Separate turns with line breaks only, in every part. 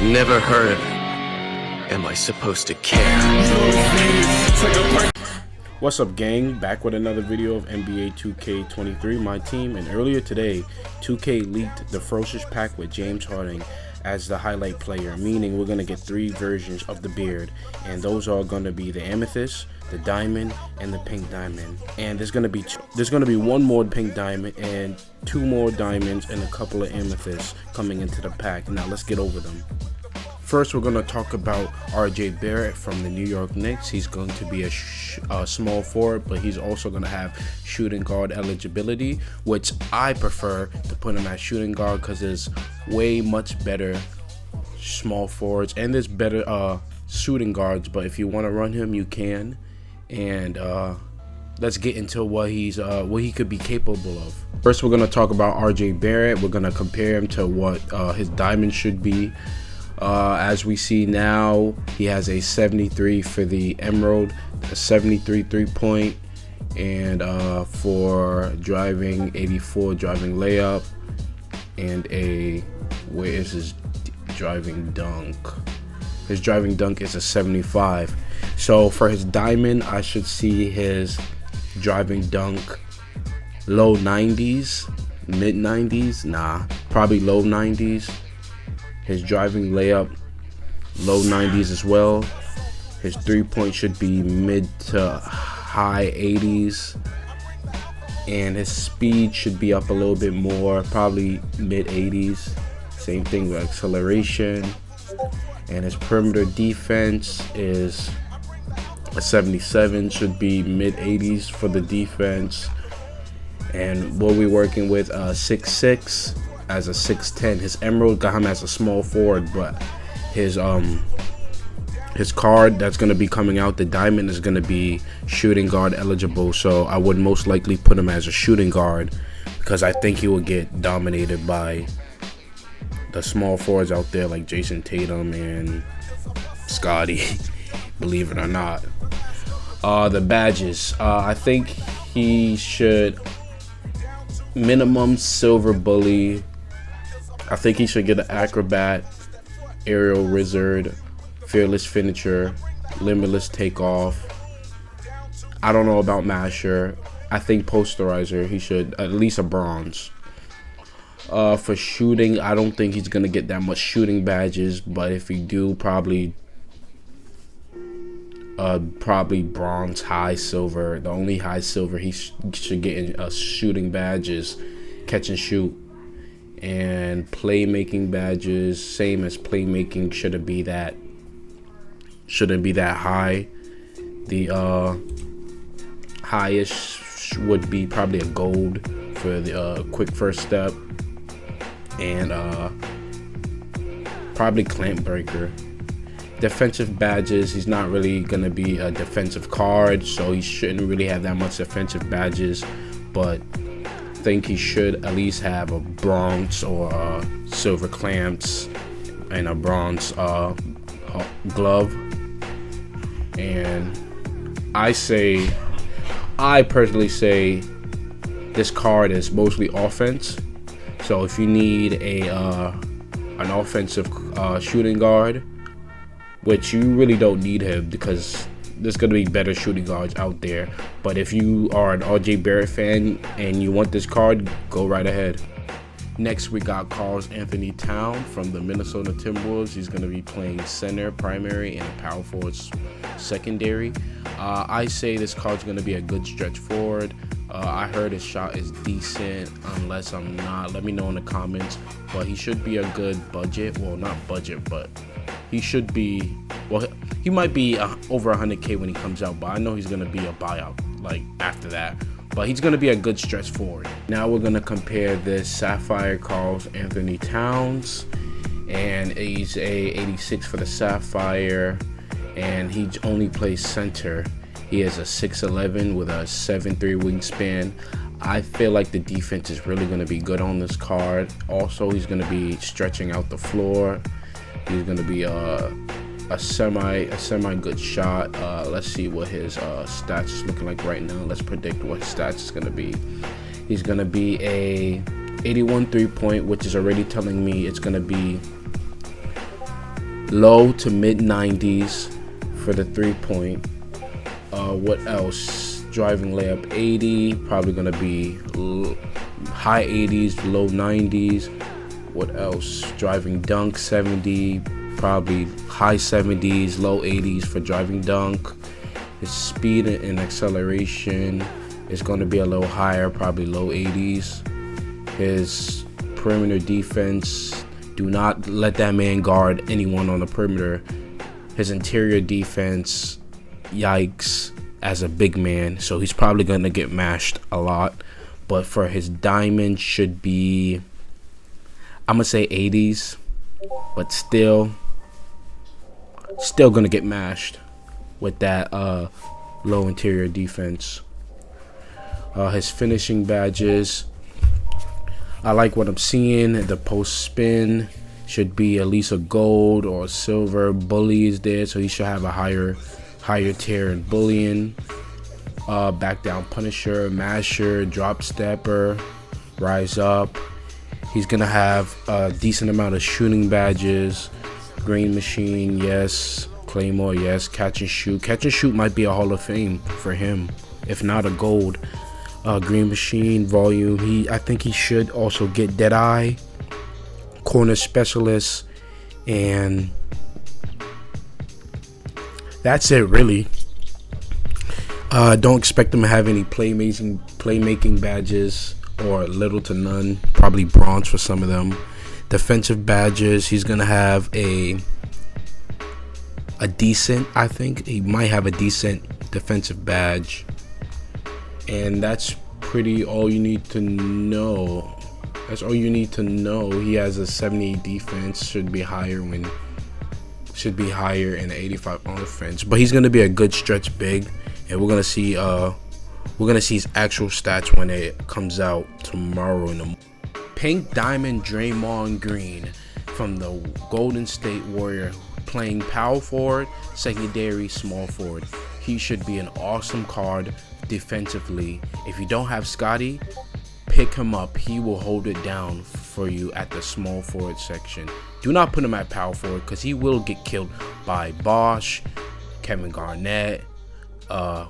Never heard of it. Am I supposed to care?
What's up, gang? Back with another video of NBA 2K23 Myteam, and earlier today 2K leaked the Ferocious pack with James Harden as the highlight player, meaning we're gonna get 3 versions of the beard, and those are gonna be the amethyst, the diamond, and the pink diamond. And there's gonna be one more pink diamond and 2 more diamonds and a couple of amethysts coming into the pack. Now let's get over them. First, we're going to talk about RJ Barrett from the New York Knicks. He's going to be a small forward, but he's also going to have shooting guard eligibility, which I prefer to put him at shooting guard because there's way much better small forwards and there's better shooting guards. But if you want to run him, you can. And let's get into what he could be capable of. First, we're going to talk about RJ Barrett. We're going to compare him to what his diamond should be. As we see now, he has a 73 for the emerald, a 73 3-point, and for driving, 84 driving layup, and where is his driving dunk? His driving dunk is a 75. So for his diamond, I should see his driving dunk low 90s, mid 90s, probably low 90s. His driving layup, low 90s as well. His 3-point should be mid to high 80s. And his speed should be up a little bit more, probably mid 80s. Same thing with acceleration. And his perimeter defense is a 77, should be mid 80s for the defense. And what we're working with, 6'6". As a 6'10". His emerald got him as a small forward, but his card that's going to be coming out, the diamond, is going to be shooting guard eligible. So I would most likely put him as a shooting guard because I think he will get dominated by the small forwards out there like Jason Tatum and Scotty, believe it or not. The badges, I think he should minimum silver bully. I think he should get an acrobat, aerial wizard, fearless finisher, limitless takeoff. I don't know about masher. I think posterizer, he should at least a bronze. For shooting, I don't think he's gonna get that much shooting badges, but if he do, probably bronze, high silver. The only high silver he should get in shooting badges, catch and shoot, and playmaking badges. Same as playmaking, shouldn't be that high. The highest would be probably a gold for the quick first step, and probably clamp breaker. Defensive badges, he's not really gonna be a defensive card, so he shouldn't really have that much defensive badges, but I think he should at least have a bronze or silver clamps and a bronze glove. And I personally say this card is mostly offense, so if you need an offensive shooting guard, which you really don't need him because there's going to be better shooting guards out there. But if you are an RJ Barrett fan and you want this card, go right ahead. Next, we got Karl-Anthony Towns from the Minnesota Timberwolves. He's going to be playing center, primary, and power forward secondary. I say this card's going to be a good stretch forward. I heard his shot is decent, unless I'm not. Let me know in the comments. But he should be a good budget. Well, not budget, but he should be, well, he might be over 100K when he comes out, but I know he's going to be a buyout like after that. But he's going to be a good stretch forward. Now we're going to compare this Sapphire Karl-Anthony Towns, and he's a 86 for the Sapphire, and he only plays center. He has a 6'11 with a 7'3 wingspan. I feel like the defense is really going to be good on this card. Also, he's going to be stretching out the floor. He's going to be a semi good shot. Let's see what his stats is looking like right now. Let's predict what his stats is going to be. He's going to be a 81 3-point, which is already telling me it's going to be low to mid 90s for the 3-point. What else? Driving layup 80, probably gonna be high 80s, low 90s. What else? Driving dunk 70, probably high 70s, low 80s for driving dunk. His speed and acceleration is going to be a little higher, probably low 80s. His perimeter defense, do not let that man guard anyone on the perimeter. His interior defense, yikes, as a big man, so he's probably going to get mashed a lot. But for his diamond, should be, I'm gonna say 80s, but still gonna get mashed with that low interior defense. His finishing badges, I like what I'm seeing. The post spin should be at least a gold or a silver. Bully is there, so he should have a higher tier in bullying. Back down punisher, masher, drop stepper, rise up. He's gonna have a decent amount of shooting badges. Green machine, yes. Claymore, yes. Catch and shoot. Catch and shoot might be a Hall of Fame for him, if not a gold. Green machine, volume. I think he should also get Deadeye, corner specialist, and that's it really. Don't expect him to have any playmaking badges, or little to none. Probably bronze for some of them. Defensive badges, he's gonna have a decent, I think he might have a decent defensive badge, and that's pretty all you need to know. That's all you need to know. He has a 78 defense, should be higher in 85 offense, but he's gonna be a good stretch big, and we're gonna see his actual stats when it comes out tomorrow in the morning. Pink Diamond Draymond Green from the Golden State Warrior, playing power forward, secondary, small forward. He should be an awesome card defensively. If you don't have Scotty, pick him up. He will hold it down for you at the small forward section. Do not put him at power forward, because he will get killed by Bosh, Kevin Garnett,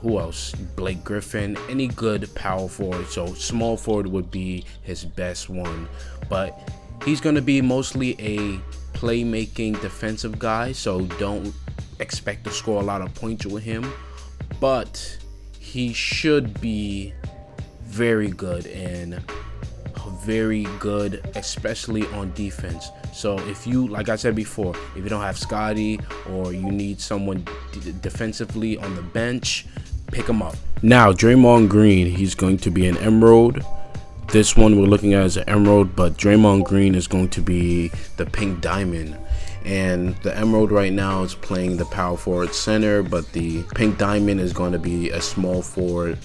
who else? Blake Griffin, any good power forward. So small forward would be his best one, but he's going to be mostly a playmaking defensive guy, so don't expect to score a lot of points with him, but he should be very good, and very good especially on defense. So if you, like I said before, if you don't have Scotty, or you need someone defensively on the bench, pick him up. Now Draymond Green, he's going to be an emerald. This one we're looking at as an emerald, but Draymond Green is going to be the pink diamond, and the emerald right now is playing the power forward center, but the pink diamond is going to be a small forward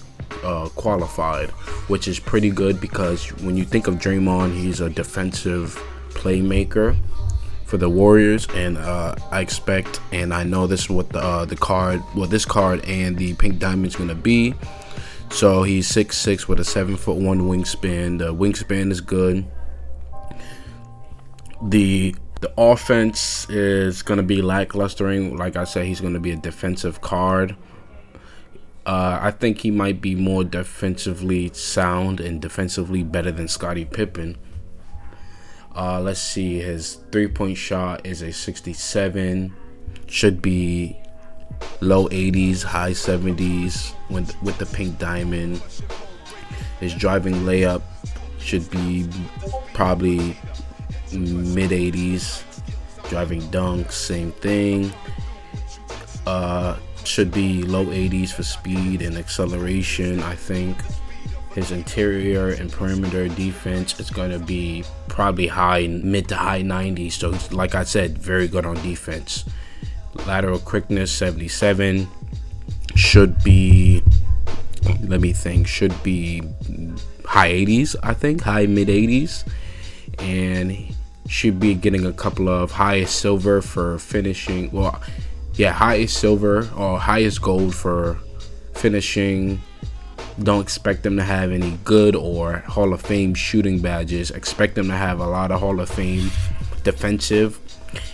qualified, which is pretty good, because when you think of Draymond, he's a defensive playmaker for the Warriors, and I expect, and I know this is what this card and the pink diamond is going to be. So he's 6'6" with a 7'1" wingspan. The wingspan is good. The offense is going to be lacklustering. Like I said, he's going to be a defensive card. I think he might be more defensively sound and defensively better than Scottie Pippen. Let's see, his 3-point shot is a 67. Should be low 80s, high 70s with the pink diamond. His driving layup should be probably mid 80s. Driving dunk, same thing. Should be low 80s for speed and acceleration. I think his interior and perimeter defense is going to be probably mid to high 90s. So like I said, very good on defense. Lateral quickness 77. Should be, let me think, should be high 80s, I think, high mid 80s, and should be getting a couple of highest silver for finishing. Well, yeah, highest silver or highest gold for finishing. Don't expect them to have any good or Hall of Fame shooting badges. Expect them to have a lot of Hall of Fame defensive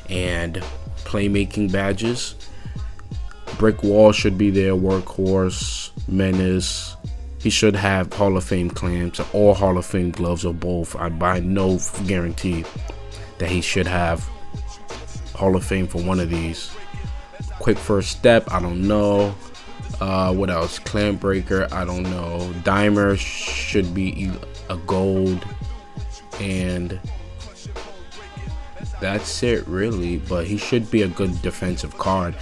and playmaking badges. Brick wall should be there. Workhorse, menace. He should have Hall of Fame clamps or Hall of Fame gloves or both. I buy no guarantee that he should have Hall of Fame for one of these. Quick first step, I don't know. What else? Clamp breaker, I don't know. Dimer should be a gold, and that's it really. But he should be a good defensive card.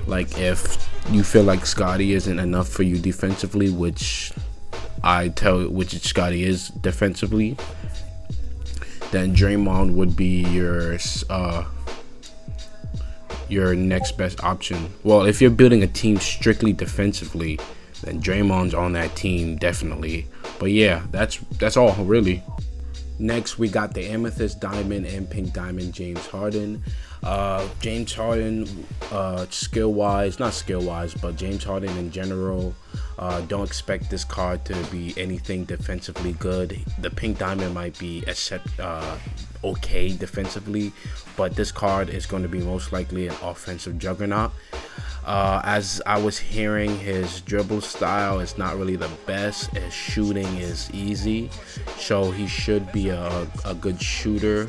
Like, if you feel like Scotty isn't enough for you defensively, which Scotty is defensively, then DRAYMOND would be your next best option. Well, if you're building a team strictly defensively, then DRAYMOND's on that team definitely. But yeah, that's all really. Next, we got the Amethyst Diamond and Pink Diamond James Harden. James Harden, skill-wise, not skill-wise, but James Harden in general, don't expect this card to be anything defensively good. The Pink Diamond might be okay defensively, but this card is going to be most likely an offensive juggernaut. As I was hearing, his dribble style is not really the best. His shooting is easy, so he should be a good shooter,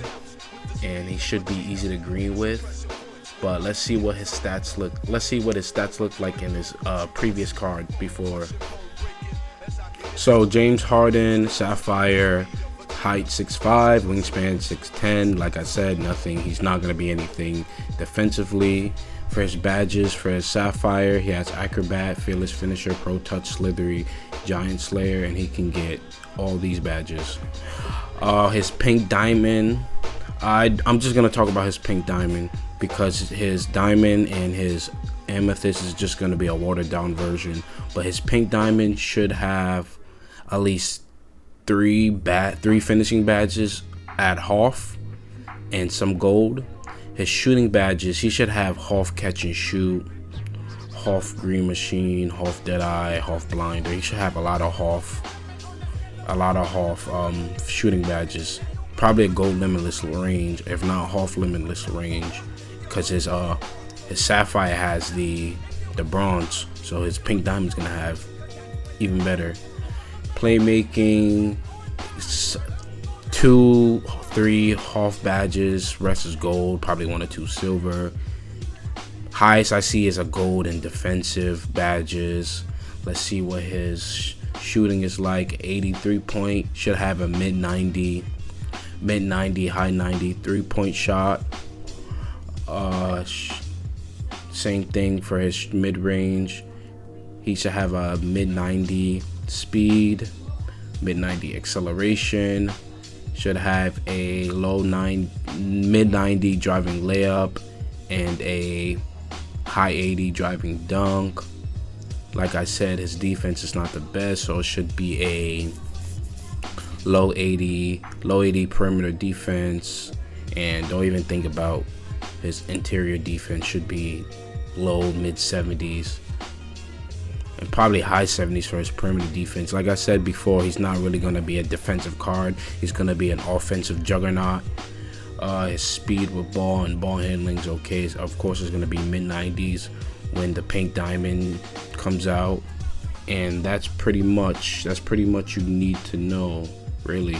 and he should be easy to green with. But let's see what his stats look. Let's see what his stats look like in his previous card before. So James Harden, Sapphire, height 6'5", wingspan 6'10". Like I said, nothing. He's not gonna be anything defensively. For his badges, for his Sapphire, he has Acrobat, Fearless Finisher, Pro Touch, Slithery, Giant Slayer, and he can get all these badges. His Pink Diamond, I'm just gonna talk about his Pink Diamond because his Diamond and his Amethyst is just gonna be a watered down version. But his Pink Diamond should have at least three finishing badges at Hoff and some gold. His shooting badges, he should have Hoff Catch and Shoot, Hoff Green Machine, Hoff Deadeye, Hoff Blinder. He should have a lot of Hoff shooting badges. Probably a gold limitless range, if not Hoff limitless range, because his Sapphire has the bronze, so his Pink Diamond's gonna have even better. Playmaking, 2-3 Hoff badges, rest is gold, probably 1 or 2 silver. Highest I see is a gold and defensive badges. Let's see what his shooting is like. 83 point, should have a mid 90, high 90 3-point shot. Same thing for his mid range. He should have a mid 90 speed, mid 90 acceleration. Should have a mid 90 driving layup and a high 80 driving dunk. Like I said, his defense is not the best, so it should be a low 80 perimeter defense. And don't even think about his interior defense. Should be low mid 70s and probably high 70s for his perimeter defense. Like I said before, he's not really going to be a defensive card. He's going to be an offensive juggernaut. His speed with ball and ball handling is okay. Of course, it's going to be mid 90s when the Pink Diamond comes out. And that's pretty much you need to know, really.